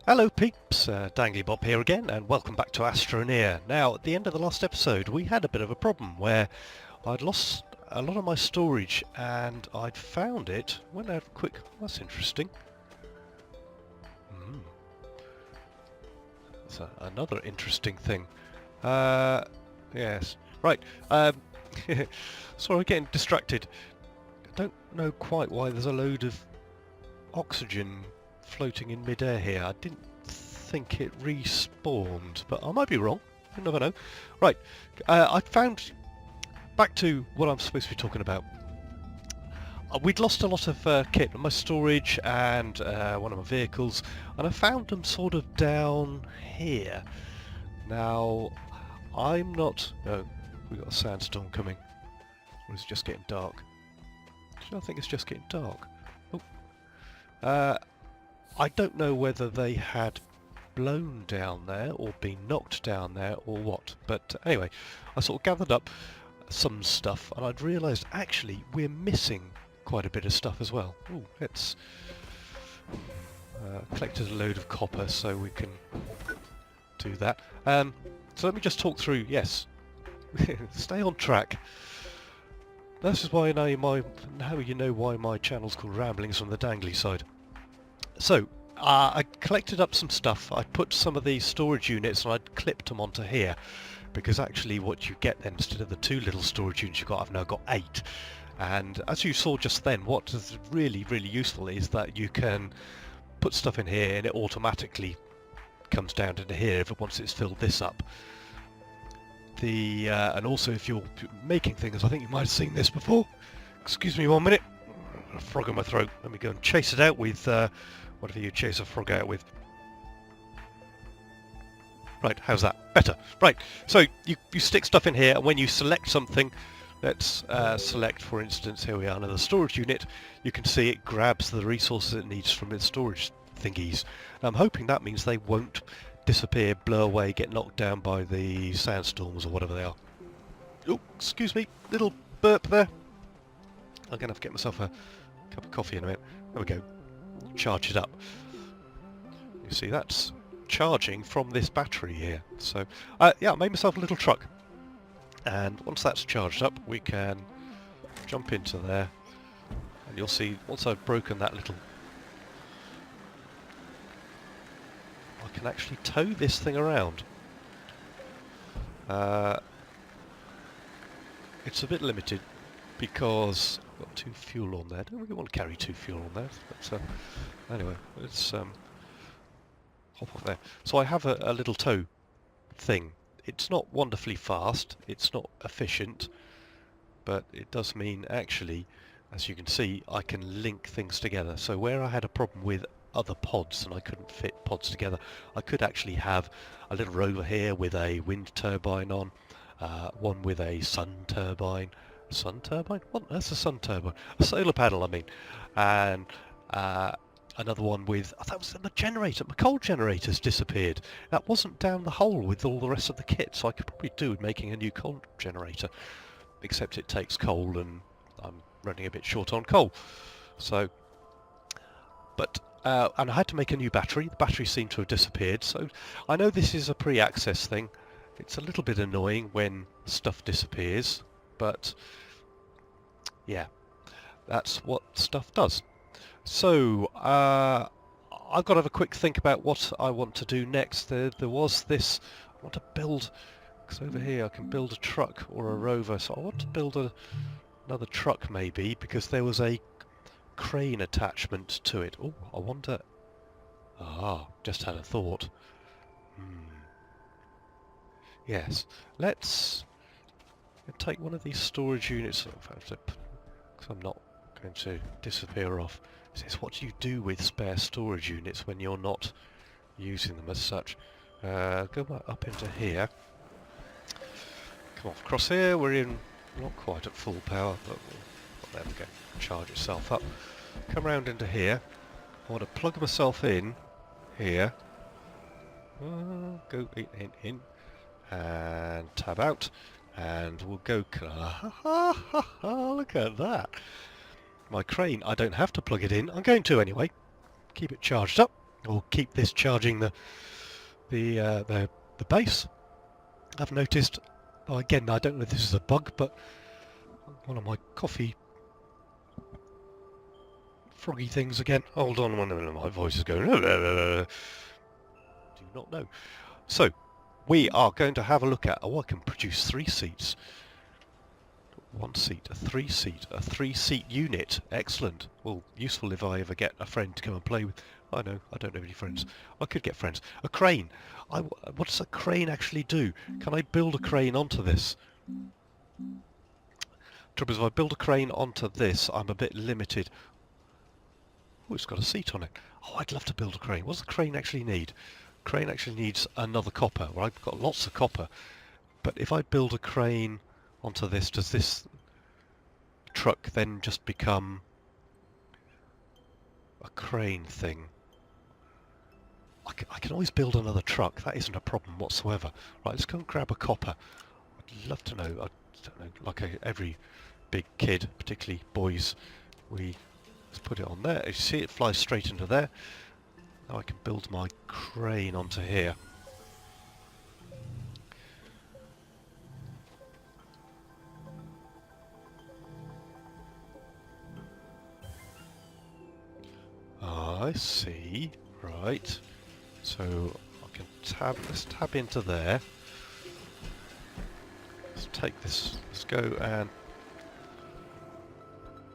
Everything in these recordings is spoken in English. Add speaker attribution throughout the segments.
Speaker 1: Hello peeps, Dangly Bob here again, and welcome back to Astroneer. Now, at the end of the last episode, we had a bit of a problem where I'd lost a lot of my storage, and I'd found it. Went out quick. That's interesting. That's another interesting thing. Yes. Right. Sorry, getting distracted. I don't know quite why there's a load of oxygen floating in midair here. I didn't think it respawned, but I might be wrong. You never know. Right, I found, back to what I'm supposed to be talking about. We'd lost a lot of kit, my storage and one of my vehicles, and I found them sort of down here. Now, I'm not... Oh, we've got a sandstorm coming. Or is it just getting dark? I think it's just getting dark. Oh. I don't know whether they had blown down there or been knocked down there or what, but anyway, I sort of gathered up some stuff and I'd realised actually we're missing quite a bit of stuff as well. Ooh, let's collected a load of copper so we can do that. So let me just talk through, yes, stay on track. This is why now you know why my channel's called Ramblings from the Dangly Side. So, I collected up some stuff. I put some of these storage units and I'd clipped them onto here, because actually what you get then, instead of the 2 little storage units you've got, I've now got 8. And as you saw just then, what is really useful is that you can put stuff in here and it automatically comes down into here once it's filled this up. And also if you're making things, I think you might have seen this before. Excuse me 1 minute. A frog in my throat. Let me go and chase it out with whatever you chase a frog out with. Right, how's that? Better. Right, so you stick stuff in here, and when you select something, let's select, for instance, here we are, another storage unit, you can see it grabs the resources it needs from its storage thingies. And I'm hoping that means they won't disappear, blow away, get knocked down by the sandstorms or whatever they are. Oh, excuse me, little burp there. I'm going to have to get myself a cup of coffee in a minute. There we go. Charge it up. You see, that's charging from this battery here. So, yeah, I made myself a little truck. And once that's charged up, we can jump into there. And you'll see, once I've broken that little... I can actually tow this thing around. It's a bit limited, because I've got 2 fuel on there. I don't really want to carry 2 fuel on there, but anyway, let's hop off there. So I have a little tow thing. It's not wonderfully fast, it's not efficient, but it does mean actually, as you can see, I can link things together. So where I had a problem with other pods and I couldn't fit pods together, I could actually have a little rover here with a wind turbine on, one with a sun turbine. Sun turbine? What? That's a sun turbine. A solar panel, I mean. And another one with... I thought it was the generator. My coal generator's disappeared. That wasn't down the hole with all the rest of the kit, so I could probably do with making a new coal generator. Except it takes coal and I'm running a bit short on coal. So... But... and I had to make a new battery. The battery seemed to have disappeared, so I know this is a pre-access thing. It's a little bit annoying when stuff disappears, but yeah, that's what stuff does. So I've got to have a quick think about what I want to do next. There was this, I want to build, because over here I can build a truck or a rover, so I want to build another truck maybe, because there was a crane attachment to it. Oh, I wonder, just had a thought. Yes, let's take one of these storage units, because I'm not going to disappear off. It says, what do you do with spare storage units when you're not using them as such? Go back up into here. Come off across here, we're in, not quite at full power, but there we go, charge itself up. Come round into here. I want to plug myself in here. Go in. And tab out, and we'll go... Look at that! My crane, I don't have to plug it in. I'm going to anyway. Keep it charged up. or keep this charging the base. I've noticed, oh, again, I don't know if this is a bug, but one of my coffee froggy things again. Hold on one minute, my voice is going. Do not know. So, we are going to have a look at, oh, I can produce 3 seats. 1 seat, a 3 seat, a 3-seat unit. Excellent. Well, useful if I ever get a friend to come and play with. I know, I don't have any friends. I could get friends. A crane. What does a crane actually do? Can I build a crane onto this? Trouble is, if I build a crane onto this, I'm a bit limited. Oh, it's got a seat on it. Oh, I'd love to build a crane. What does the crane actually need? Crane actually needs another copper. Well, I've got lots of copper. But if I build a crane onto this, does this truck then just become a crane thing? I can always build another truck. That isn't a problem whatsoever. Right, let's go and grab a copper. I'd love to know. I don't know, like every big kid, particularly boys, let's put it on there. You see, it flies straight into there. Now I can build my crane onto here. I see. Right. So I can let's tab into there. Let's take this, let's go and...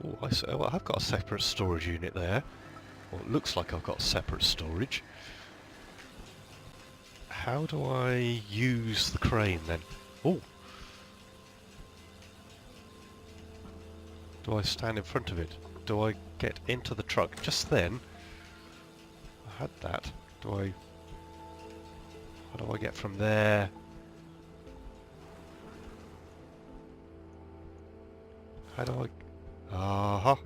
Speaker 1: Oh, I see. Well, I've got a separate storage unit there. Well, it looks like I've got separate storage. How do I use the crane then? Oh! Do I stand in front of it? Do I get into the truck just then? I had that. How do I get from there? How do I... Aha!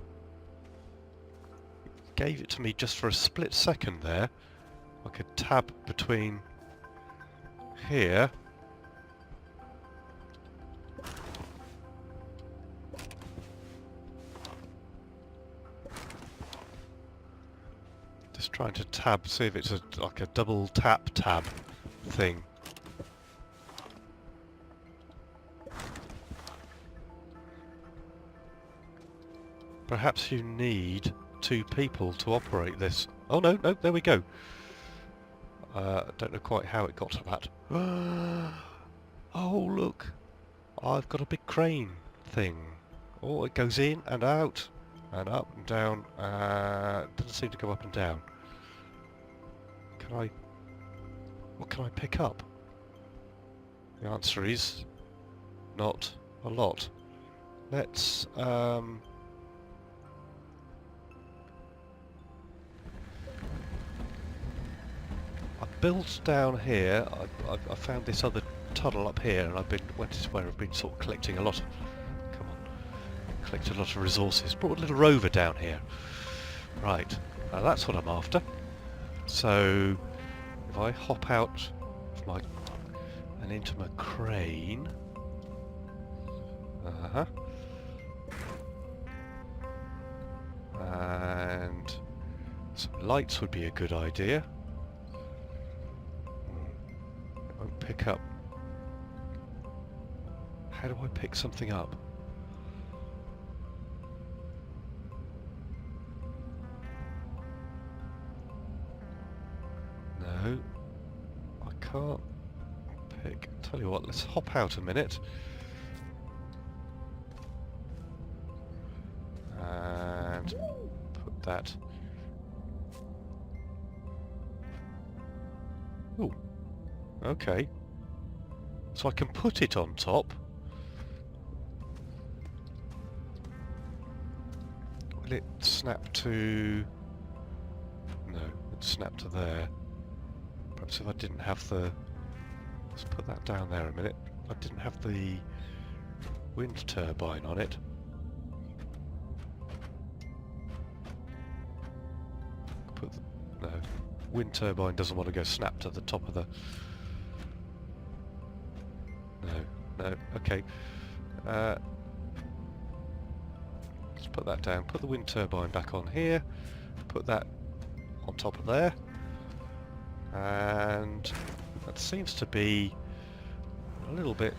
Speaker 1: Gave it to me just for a split second there. I could tab between here. Just trying to tab, see if it's like a double tab thing. Perhaps you need 2 people to operate this. Oh no, there we go. I don't know quite how it got to that. Oh look, I've got a big crane thing. Oh, it goes in and out and up and down. Doesn't seem to go up and down. What can I pick up? The answer is not a lot. Let's I built down here. I found this other tunnel up here, and went to where I've been sort of collecting a lot of... Come on, collected a lot of resources. Brought a little rover down here. Right, now that's what I'm after. So if I hop out of and into my crane. And some lights would be a good idea. It won't pick up. How do I pick something up? No, I can't pick. Tell you what, let's hop out a minute. And put that. Oh, okay. So I can put it on top. Will it snap to... No, it snapped to there. Perhaps if I didn't have the... Let's put that down there a minute. If I didn't have the wind turbine on it. No, wind turbine doesn't want to go snap to the top of the... No, okay. Let's put that down. Put the wind turbine back on here. Put that on top of there. And that seems to be a little bit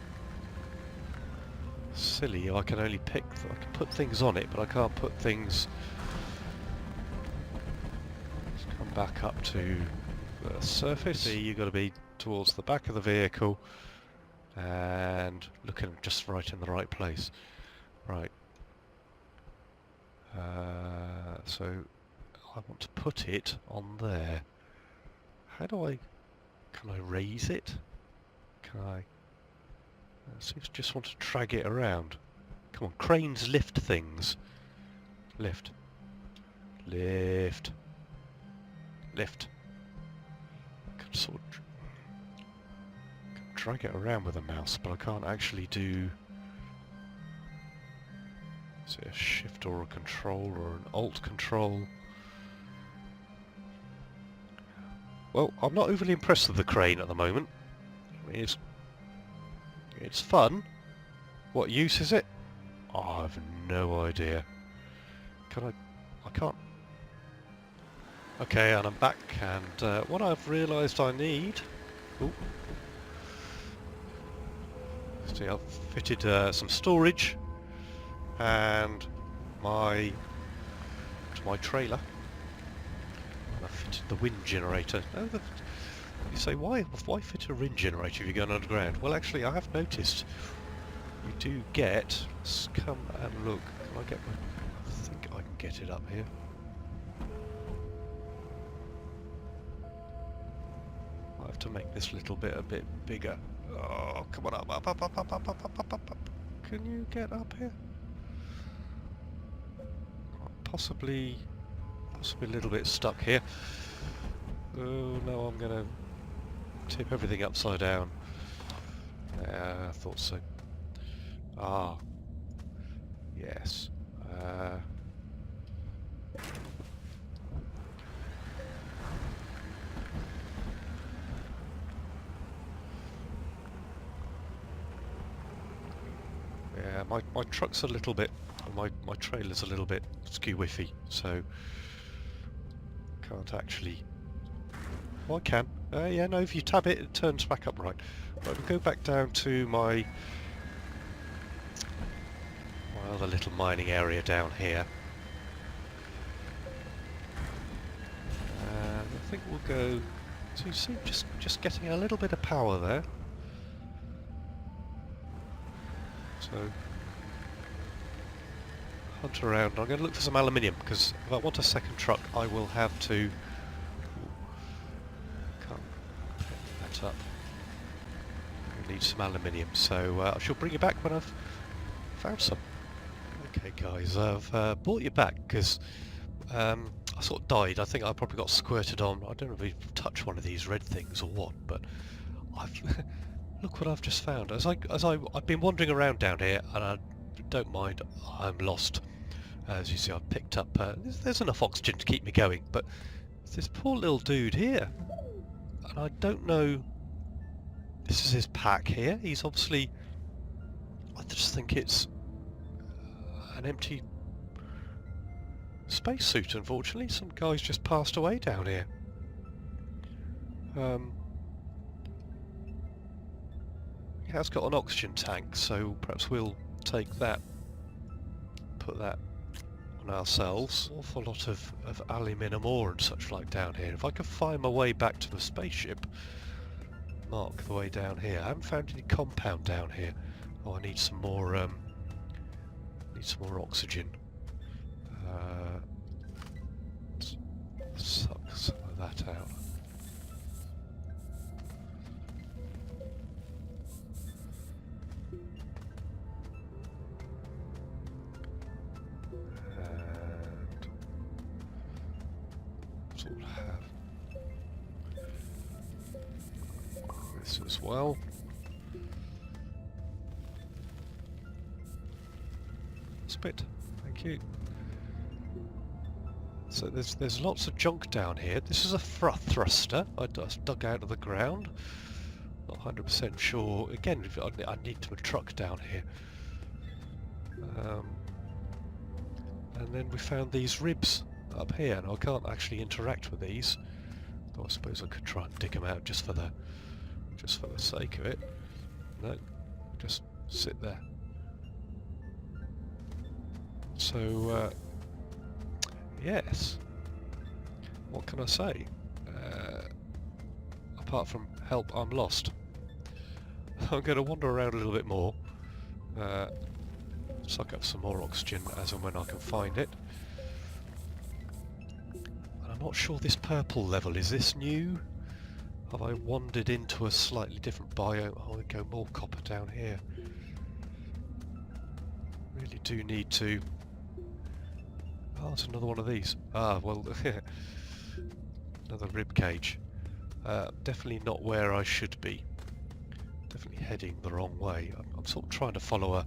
Speaker 1: silly. I can only I can put things on it, but I can't put things... Let's come back up to the surface. See, you've got to be towards the back of the vehicle and looking just right in the right place. Right. So I want to put it on there. How do I... Can I raise it? Can I... It seems to just want to drag it around. Come on, cranes lift things. Lift. Lift. Lift. I can sort of drag it around with a mouse, but I can't actually do... Is it a shift or a control or an alt control? Well, I'm not overly impressed with the crane at the moment. It's fun. What use is it? Oh, I have no idea. I can't. Okay, and I'm back, and what I've realised I need... Ooh. See, I've fitted some storage and to my trailer. And I've fitted the wind generator. Oh, you say, why fit a wind generator if you're going underground? Well, actually, I have noticed you do get... Let's come and look. Can I get my... I think I can get it up here. I have to make this little bit a bit bigger. Oh, come on up, up, up, up, up, up, up, up, up, up. Can you get up here? Possibly a little bit stuck here. Oh no, I'm gonna tip everything upside down. I thought so. Ah, yes. Yeah, my truck's a little bit, my trailer's a little bit skew-whiffy, so can't actually... Well, I can. Yeah, no, if you tab it, it turns back up right. Right, we'll go back down to my other little mining area down here. And I think we'll go... So you see, just getting a little bit of power there. So, hunt around. I'm going to look for some aluminium, because if I want a second truck, I will have to... Can't pick that up. I need some aluminium, so I shall bring you back when I've found some. Okay guys, I've brought you back, because I sort of died. I think I probably got squirted on. I don't know if we've touched one of these red things or what, but I've... Look what I've just found. I've been wandering around down here, and I don't mind. I'm lost. As you see, I've picked up. There's enough oxygen to keep me going, but this poor little dude here, and I don't know. This is his pack here. He's obviously... I just think it's an empty spacesuit. Unfortunately, some guy's just passed away down here. It has got an oxygen tank, so perhaps we'll take that, put that on ourselves. Awful lot of aluminium ore and such like down here. If I could find my way back to the spaceship, mark the way down here. I haven't found any compound down here. Oh, I need some more. Need some more oxygen. Suck some of that out. This as well. Spit, thank you. So there's lots of junk down here. This is a thruster I just dug out of the ground. Not 100% sure. Again, I need to a truck down here. And then we found these ribs up here, and I can't actually interact with these. Though I suppose I could try and dig them out just for the sake of it. No, just sit there. So yes, what can I say? Apart from help, I'm lost. I'm going to wander around a little bit more. Suck up some more oxygen as and when I can find it. And I'm not sure this purple level, is this new? Have I wandered into a slightly different biome? Oh, we go more copper down here. Really do need to... Oh, it's another one of these. Ah, well, another rib cage. Definitely not where I should be. Definitely heading the wrong way. I'm sort of trying to follow a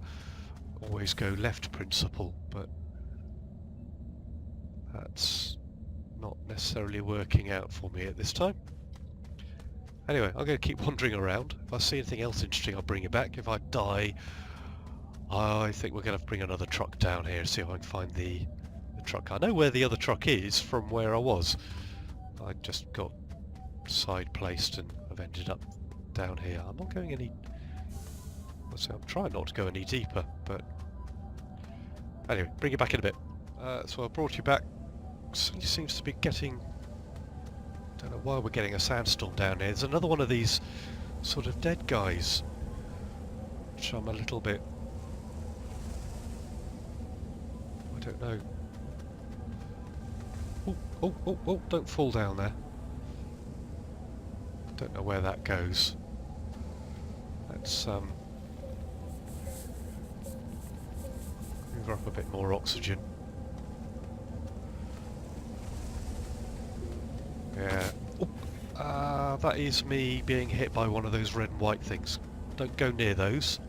Speaker 1: always go left principle, but that's not necessarily working out for me at this time. Anyway, I'm going to keep wandering around. If I see anything else interesting, I'll bring it back. If I die, I think we're going to have to bring another truck down here, see if I can find the truck. I know where the other truck is from where I was. I just got side placed and I've ended up down here. I'm not going any... I'm trying not to go any deeper, but... Anyway, bring it back in a bit. So I brought you back. Certainly seems to be getting... Don't know why we're getting a sandstorm down here. There's another one of these sort of dead guys, which I'm a little bit... I don't know. Oh, don't fall down there. Don't know where that goes. Let's move up a bit more oxygen. Yeah. Oh, that is me being hit by one of those red and white things. Don't go near those.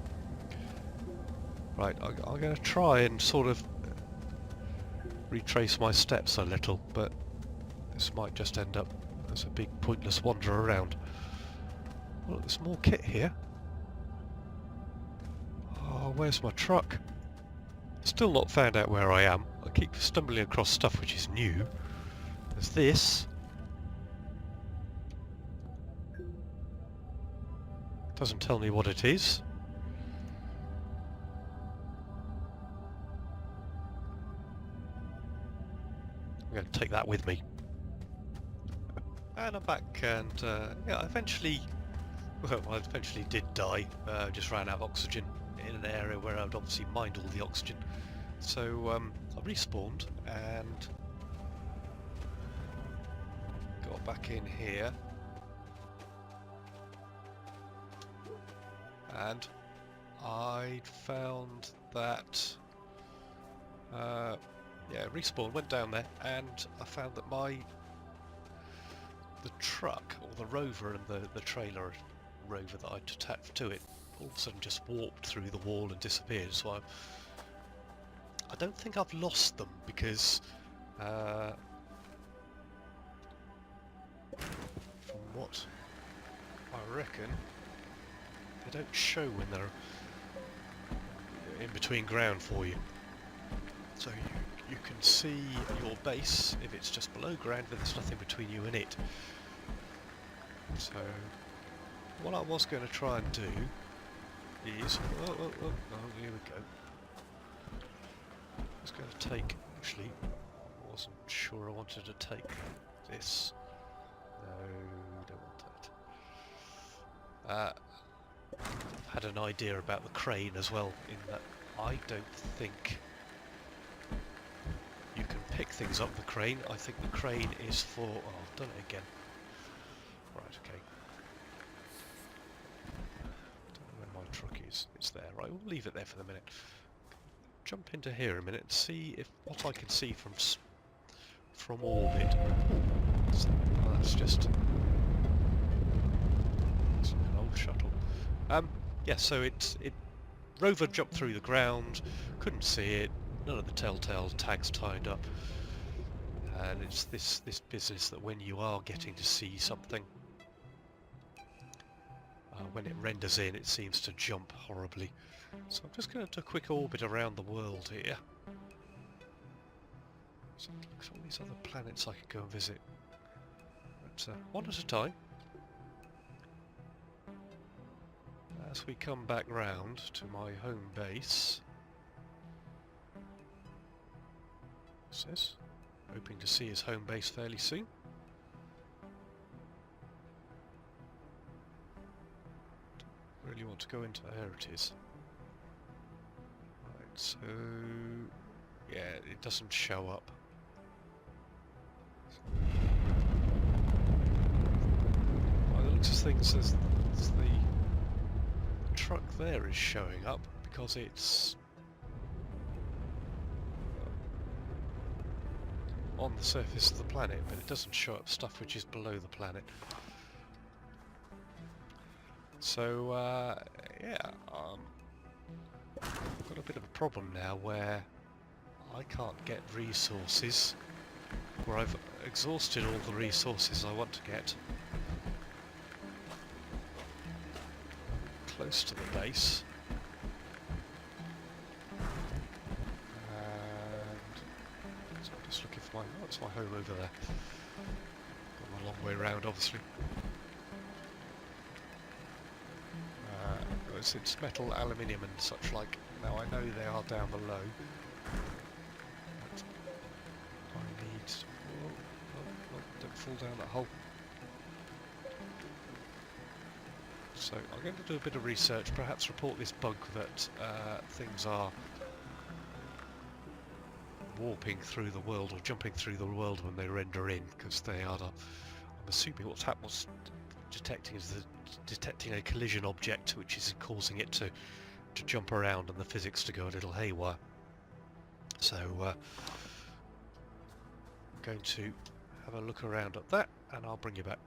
Speaker 1: Right, I'm going to try and sort of retrace my steps a little, but this might just end up as a big pointless wander around. Oh, look, there's more kit here. Oh, where's my truck? Still not found out where I am. I keep stumbling across stuff which is new. There's this. Doesn't tell me what it is. I'm going to take that with me. And I'm back, and yeah, I eventually did die. Just ran out of oxygen in an area where I'd obviously mined all the oxygen. So I respawned and got back in here. And I found that, yeah, respawn, went down there, and I found that the truck, or the rover and the trailer rover that I'd attached to it, all of a sudden just warped through the wall and disappeared. So I don't think I've lost them, because from what I reckon, they don't show when they're in between ground for you. So you can see your base if it's just below ground, but there's nothing between you and it. So what I was going to try and do is... Oh, here we go. I was going to take... Actually, I wasn't sure I wanted to take this. No, don't want that. I've had an idea about the crane as well, in that I don't think you can pick things up the crane. I think the crane is for... Oh, I've done it again. Right, okay. Don't know where my truck is. It's there. Right, we'll leave it there for the minute. Jump into here a minute and see if what I can see from orbit. Oh, that's just... It's an old shuttle. Yeah, so it rover jumped through the ground, couldn't see it, none of the telltale tags tied up, and it's this business that when you are getting to see something, when it renders in, it seems to jump horribly. So I'm just going to do a quick orbit around the world here. So look at all these other planets I could go and visit. But one at a time. As we come back round to my home base, says, hoping to see his home base fairly soon. Really want to go into there it is. Right, so yeah, it doesn't show up. By the looks of things, there's the truck there is showing up because it's on the surface of the planet, but it doesn't show up stuff which is below the planet. So yeah, I've got a bit of a problem now where I can't get resources, where I've exhausted all the resources I want to get close to the base, and so I'm just looking for my, oh, it's my home over there. Got a long way round, obviously. It's metal, aluminium and such like. Now I know they are down below. But I need... Oh, don't fall down that hole. So I'm going to do a bit of research, perhaps report this bug that things are warping through the world or jumping through the world when they render in, because they are, I'm assuming what's detecting is detecting a collision object which is causing it to jump around and the physics to go a little haywire. So I'm going to have a look around at that and I'll bring you back.